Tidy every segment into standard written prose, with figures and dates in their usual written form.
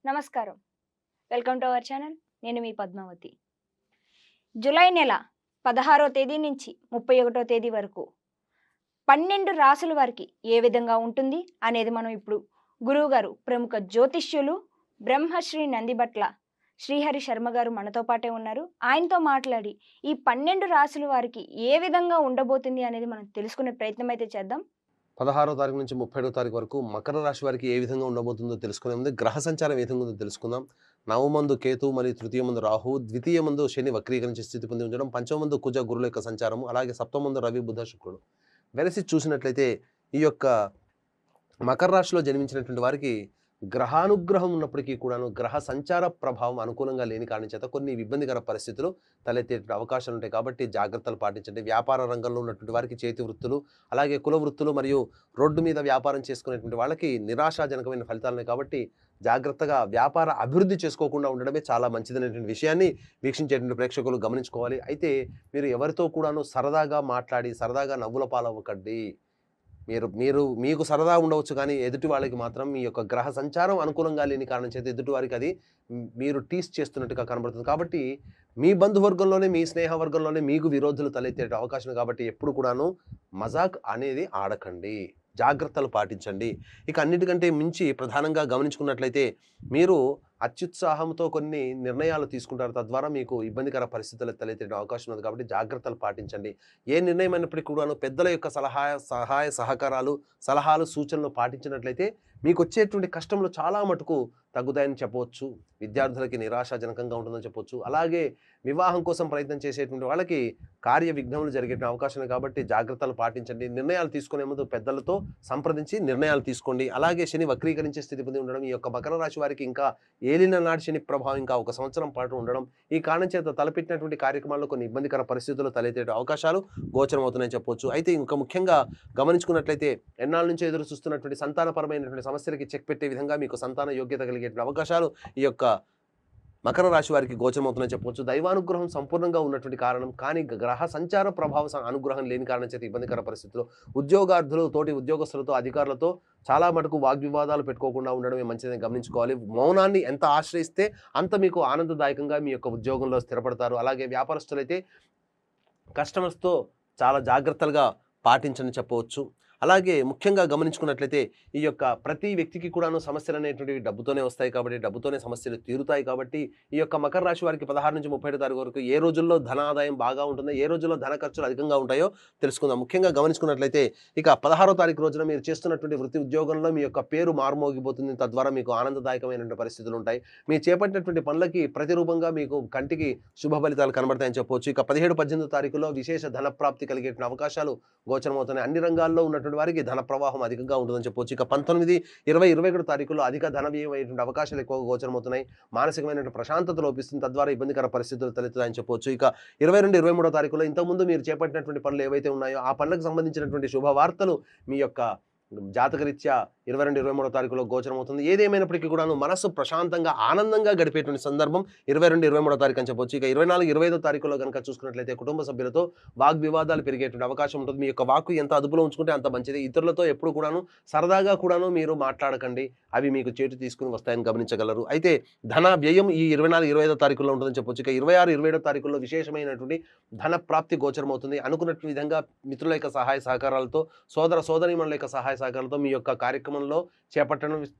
నమస్కారం. Welcome to our channel. నేను మీ Padmavati. July నెల 16వ తేదీ నుంచి 31వ తేదీ వరకు 12 రాసుల వారికి ఏ విధంగా ఉంటుంది అనేది మనం ఇప్పుడు గురువుగారు ప్రముఖ జ్యోతిష్యులు బ్రహ్మశ్రీ నందిబట్ల శ్రీహరి శర్మ గారు మనతో పాటే ఉన్నారు. ఆయనతో మాట్లాడి ఈ 12 రాసుల వారికి ఏ విధంగా ఉండబోతుంది అనేది మనం తెలుసుకునే ప్రయత్నం అయితే చేద్దాం. 16వ తారీఖు నుంచి 31వ తారీఖు వరకు మకర రాశి వారికి ఏ విధంగా ఉండబోతుందో తెలుసుకునే ముందు గ్రహ సంచారం ఏ విధంగా ఉందో తెలుసుకుందాం. నవమందు కేతు మరియు తృతీయమందు రాహు, ద్వితీయమందు శని వక్రీకరించి స్థితి పొంది ఉండడం, పంచమందు కుజ గురుల యొక్క సంచారము, అలాగే సప్తమందు రవి బుధ శుక్రుడు. వెరసి చూసినట్లయితే ఈ యొక్క మకర రాశిలో జన్మించినటువంటి వారికి గ్రహానుగ్రహం ఉన్నప్పటికీ కూడాను గ్రహ సంచార ప్రభావం అనుకూలంగా లేని కారణం చేత కొన్ని ఇబ్బందికర పరిస్థితులు తలెత్తే అవకాశాలు ఉంటాయి. కాబట్టి జాగ్రత్తలు పాటించండి. వ్యాపార రంగంలో ఉన్నటువంటి వారికి చేతి వృత్తులు, అలాగే కుల వృత్తులు మరియు రోడ్డు మీద వ్యాపారం చేసుకునేటువంటి వాళ్ళకి నిరాశాజనకమైన ఫలితాలు కాబట్టి జాగ్రత్తగా వ్యాపార అభివృద్ధి చేసుకోకుండా ఉండడమే చాలా మంచిదనేటువంటి విషయాన్ని వీక్షించేటువంటి ప్రేక్షకులు గమనించుకోవాలి. అయితే మీరు ఎవరితో కూడాను సరదాగా మాట్లాడి సరదాగా నవ్వుల పాలవ్వకండి. మీకు సరదా ఉండవచ్చు, కానీ ఎదుటి వాళ్ళకి మాత్రం మీ యొక్క గ్రహ సంచారం అనుకూలంగా లేని కారణం చేత ఎదుటి వారికి అది మీరు టీస్ చేస్తున్నట్టుగా కనబడుతుంది. కాబట్టి మీ బంధువర్గంలోనే, మీ స్నేహ వర్గంలోనే మీకు విరోధులు తలెత్తే అవకాశం. కాబట్టి ఎప్పుడు కూడాను మజాక్ అనేది ఆడకండి, జాగ్రత్తలు పాటించండి. ఇక అన్నిటికంటే మించి ప్రధానంగా గమనించుకున్నట్లయితే మీరు అత్యుత్సాహంతో కొన్ని నిర్ణయాలు తీసుకుంటారు, తద్వారా మీకు ఇబ్బందికర పరిస్థితులు తలెత్తే అవకాశం ఉంది. కాబట్టి జాగ్రత్తలు పాటించండి. ఏ నిర్ణయం అయినప్పటికీ కూడాను పెద్దల యొక్క సహాయ సహకారాలు, సలహాలు, సూచనలు పాటించినట్లయితే మీకు వచ్చేటువంటి కష్టంలో చాలా మటుకు తగ్గుతాయని చెప్పవచ్చు. విద్యార్థులకి నిరాశాజనకంగా ఉంటుందని చెప్పవచ్చు. అలాగే వివాహం కోసం ప్రయత్నం చేసేటువంటి వాళ్ళకి కార్య విఘ్నములు జరిగే అవకాశం. కాబట్టి జాగ్రత్తలు పాటించండి. నిర్ణయాలు తీసుకునే ముందు పెద్దలతో సంప్రదించి నిర్ణయాలు తీసుకోండి. అలాగే శని వక్రీకరించే స్థితి పొంది ఉండడం, ఈ యొక్క మకర రాశి వారికి ఇంకా ఏలిన నాటి శని ప్రభావం ఇంకా 1 సంవత్సరం పాటు ఉండడం, ఈ కారణం చేత తలపెట్టినటువంటి కార్యక్రమాల్లో కొన్ని ఇబ్బందికర పరిస్థితులు తలెత్తే అవకాశాలు గోచరం అవుతున్నాయని చెప్పవచ్చు. అయితే ఇంకా ముఖ్యంగా గమనించుకున్నట్లయితే ఎన్నాళ్ళ నుంచి ఎదురు చూస్తున్నటువంటి సంతానపరమైనటువంటి సమస్యలకి చెక్ పెట్టే విధంగా మీకు సంతాన యోగ్యత కలిగే అవకాశాలు ఈ యొక్క మకర రాశి వారికి గోచరమవుతుందని చెప్పవచ్చు. దైవానుగ్రహం సంపూర్ణంగా ఉన్నటువంటి కారణం, కానీ గ్రహ సంచార ప్రభావ అనుగ్రహం లేని కారణం చేత ఇబ్బందికర పరిస్థితుల్లో ఉద్యోగార్థులు, తోటి ఉద్యోగస్తులతో, అధికారులతో చాలా మటుకు వాగ్వివాదాలు పెట్టుకోకుండా ఉండడమే మంచిదని గమనించుకోవాలి. మౌనాన్ని ఎంత ఆశ్రయిస్తే అంత మీకు ఆనందదాయకంగా మీ యొక్క ఉద్యోగంలో స్థిరపడతారు. అలాగే వ్యాపారస్తులైతే కస్టమర్స్తో చాలా జాగ్రత్తలుగా పాటించని చెప్పవచ్చు. అలాగే ముఖ్యంగా గమనించుకున్నట్లయితే ఈ యొక్క ప్రతి వ్యక్తికి కూడాను సమస్యలు అనేటువంటివి డబ్బుతోనే వస్తాయి. కాబట్టి డబ్బుతోనే సమస్యలు తీరుతాయి. కాబట్టి ఈ యొక్క మకర రాశి వారికి 16 నుంచి 30 తారీఖు వరకు ఏ రోజుల్లో ధన ఆదాయం బాగా ఉంటుందో, ఏ రోజుల్లో ధన ఖర్చులు అధికంగా ఉంటాయో తెలుసుకుందాం. ముఖ్యంగా గమనించుకున్నట్లయితే ఇక 16వ తారీఖు రోజున మీరు చేస్తున్నటువంటి వృత్తి ఉద్యోగంలో మీ యొక్క పేరు మారుమోగిపోతుంది. తద్వారా మీకు ఆనందదాయకమైనటువంటి పరిస్థితులు ఉంటాయి. మీరు చేపట్టినటువంటి పనులకి ప్రతిరూపంగా మీకు కంటికి శుభ ఫలితాలు కనబడతాయని చెప్పవచ్చు. ఇక 17, 18 తారీఖులో విశేష ధన ప్రాప్తి కలిగే అవకాశాలు గోచరమవుతున్నాయి. అన్ని రంగాల్లో ఉన్నటువంటి వారికి ధన ప్రవాహం అధికంగా ఉంటుందని చెప్పవచ్చు. ఇక 19, 20, 21 తారీఖుల్లో అధిక ధన వ్యయం అయ్యేటువంటి అవకాశాలు ఎక్కువగా గోచరమవుతున్నాయి. మానసికమైనటువంటి ప్రశాంతత లోపిస్తుంది. తద్వారా ఇబ్బందికర పరిస్థితులు తలెత్తుతాయని చెప్పవచ్చు. ఇక 22, 23 తారీఖుల్లో ఇంతకుముందు మీరు చేపట్టినటువంటి పనులు ఏవైతే ఉన్నాయో ఆ పనులకు సంబంధించినటువంటి శుభవార్తలు మీ యొక్క జాతకరీత్యా 22, 23 తారీఖులో గోచరమవుతుంది. ఏదేమైనప్పటికీ కూడాను మనస్సు ప్రశాంతంగా, ఆనందంగా గడిపేటువంటి సందర్భం 22, 23 తారీఖు అని చెప్పవచ్చు. ఇక 24, 25 తారీఖులో కనుక చూసుకున్నట్లయితే కుటుంబ సభ్యులతో వాగ్వివాదాలు పెరిగేటువంటి అవకాశం ఉంటుంది. మీ యొక్క వాక్కు ఎంత అదుపులో ఉంచుకుంటే అంత మంచిది. ఇతరులతో ఎప్పుడు కూడాను సరదాగా కూడాను మీరు మాట్లాడకండి, అవి మీకు చేటు తీసుకుని వస్తాయని గమనించగలరు. అయితే ధన వ్యయం ఈ 24, 25 తారీఖుల్లో ఉంటుందని చెప్పవచ్చు. ఇక 26, 27 తారీఖుల్లో విశేషమైనటువంటి ధన ప్రాప్తి గోచరమవుతుంది. అనుకున్నట్టు విధంగా మిత్రుల యొక్క సహాయ సహకారాలతో, సోదరీమణుల యొక్క సహాయ సహకారాలతో మీ యొక్క కార్యక్రమంలో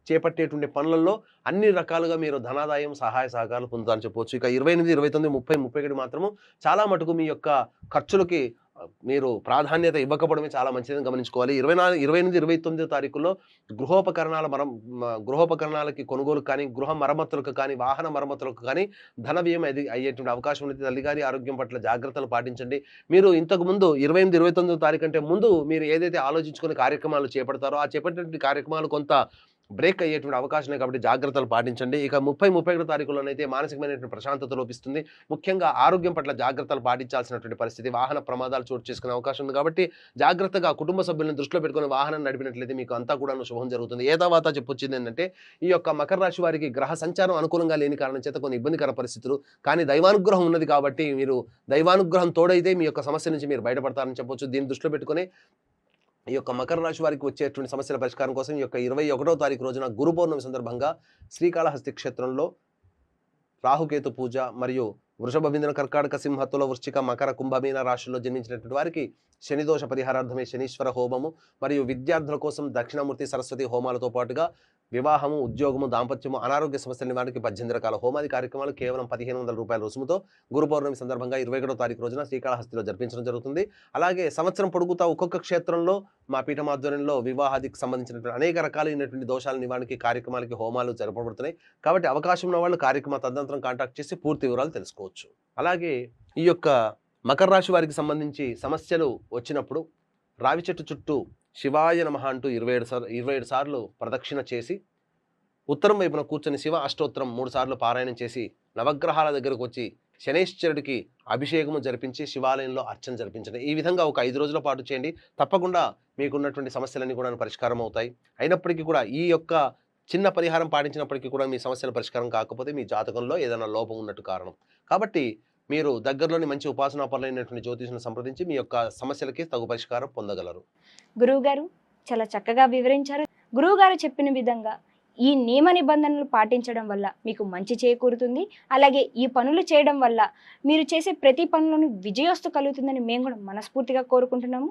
చేపట్టేటువంటి పనులలో అన్ని రకాలుగా మీరు ధనాదాయం, సహాయ సహకారాలు పొందుతారని చెప్పవచ్చు. ఇక 28, 29, 30, 31 మాత్రము చాలా మటుకు మీ యొక్క ఖర్చులకి మీరు ప్రాధాన్యత ఇవ్వకపోవడమే చాలా మంచిదని గమనించుకోవాలి. 24, 28, 29 తారీఖుల్లో గృహోపకరణాలకి కొనుగోలు కానీ, గృహ మరమ్మతులకు కానీ, వాహన మరమ్మతులకు కానీ ధన వ్యయం అయ్యేటువంటి అవకాశం ఉంది. తల్లిగారి ఆరోగ్యం పట్ల జాగ్రత్తలు పాటించండి. మీరు ఇంతకు ముందు 28, 29 తారీఖు కంటే ముందు మీరు ఏదైతే ఆలోచించుకునే కార్యక్రమాలు చేపడతారో ఆ చేపట్టినటువంటి కార్యక్రమాలు కొంత బ్రేక్ అయ్యేటువంటి అవకాశం. కాబట్టి జాగ్రత్తలు పాటించండి. ఇక 30, 31 తారీఖులోనైతే మానసికమైనటువంటి ప్రశాంతత లోపిస్తుంది. ముఖ్యంగా ఆరోగ్యం పట్ల జాగ్రత్తలు పాటించాల్సినటువంటి పరిస్థితి, వాహన ప్రమాదాలు చోటు చేసుకునే అవకాశం ఉంది. కాబట్టి జాగ్రత్తగా కుటుంబ సభ్యులను దృష్టిలో పెట్టుకుని వాహనం నడిపినట్లయితే మీకు అంతా కూడా శుభం జరుగుతుంది. ఏ తర్వాత చెప్పొచ్చింది ఏంటంటే ఈ యొక్క మకర రాశి వారికి గ్రహ సంచారం అనుకూలంగా లేని కారణం చేత కొన్ని ఇబ్బందికర పరిస్థితులు, కానీ దైవానుగ్రహం ఉన్నది కాబట్టి మీరు దైవానుగ్రహం తోడైతే మీ యొక్క సమస్య నుంచి మీరు బయటపడతారని చెప్పొచ్చు. దీన్ని దృష్టిలో పెట్టుకుని ఈ యొక్క మకర రాశి వారికి వచ్చేటువంటి సమస్యల పరిష్కారం కోసం ఈ యొక్క 21వ తారీఖు రోజున గురు పౌర్ణమి సందర్భంగా శ్రీకాళహస్తి క్షేత్రంలో రాహుకేతు పూజ మరియు వృషభ బిందున కర్కాటక సింహ తుల వృశ్చిక మకర కుంభమీన రాశుల్లో జన్మించినటువంటి వారికి శనిదోష పరిహారార్థమే శనీశ్వర హోమము మరియు విద్యార్థుల కోసం దక్షిణామూర్తి సరస్వతి హోమాలతో పాటుగా వివాహము, ఉద్యోగము, దాంపత్యము, అనారోగ్య సమస్యల నివారణకి 18 రకాల హోమాది కార్యక్రమాలు కేవలం 1500 రూపాయల రుసుముతో గురు పౌర్ణమి సందర్భంగా 21వ తారీఖు రోజున శ్రీకాళహస్తిలో జరిపించడం జరుగుతుంది. అలాగే సంవత్సరం పొడుగుతా ఒక్కొక్క క్షేత్రంలో మా పీఠం ఆధ్వర్యంలో వివాహాదికి సంబంధించినటువంటి అనేక రకాలైనటువంటి దోషాల నివారణకి కార్యక్రమాలకి హోమాలు జరపబడుతున్నాయి. కాబట్టి అవకాశం ఉన్న వాళ్ళు కార్యక్రమ తదనంతరం కాంటాక్ట్ చేసి పూర్తి వివరాలు తెలుసుకోవచ్చు. అలాగే ఈ యొక్క మకర రాశి వారికి సంబంధించి సమస్యలు వచ్చినప్పుడు రావి చెట్టు చుట్టూ శివాయ నమః అంటూ 27 సార్లు ప్రదక్షిణ చేసి ఉత్తరం వైపున కూర్చొని శివ అష్టోత్తరం 3 సార్లు పారాయణం చేసి నవగ్రహాల దగ్గరకు వచ్చి శనేశ్వరుడికి అభిషేకము జరిపించి శివాలయంలో అర్చన జరిపించండి. ఈ విధంగా ఒక 5 రోజుల పాటు చేయండి. తప్పకుండా మీకున్నటువంటి సమస్యలన్నీ కూడా పరిష్కారం అవుతాయి. అయినప్పటికీ కూడా ఈ యొక్క చిన్న పరిహారం పాటించినప్పటికీ కూడా మీ సమస్యల పరిష్కారం కాకపోతే మీ జాతకంలో ఏదైనా లోపం ఉన్నట్టు కారణం. కాబట్టి మీరు దగ్గరలోని మంచి ఉపాసనాపరులైనటువంటి జ్యోతిషులను సంప్రదించి మీ యొక్క సమస్యలకి తగు పరిష్కారం పొందగలరు. గురువుగారు చాలా చక్కగా వివరించారు. గురువుగారు చెప్పిన విధంగా ఈ నియమ నిబంధనలు పాటించడం వల్ల మీకు మంచి చేకూరుతుంది. అలాగే ఈ పనులు చేయడం వల్ల మీరు చేసే ప్రతి పనులను విజయోస్తు కలుగుతుందని మేము కూడా మనస్ఫూర్తిగా కోరుకుంటున్నాము.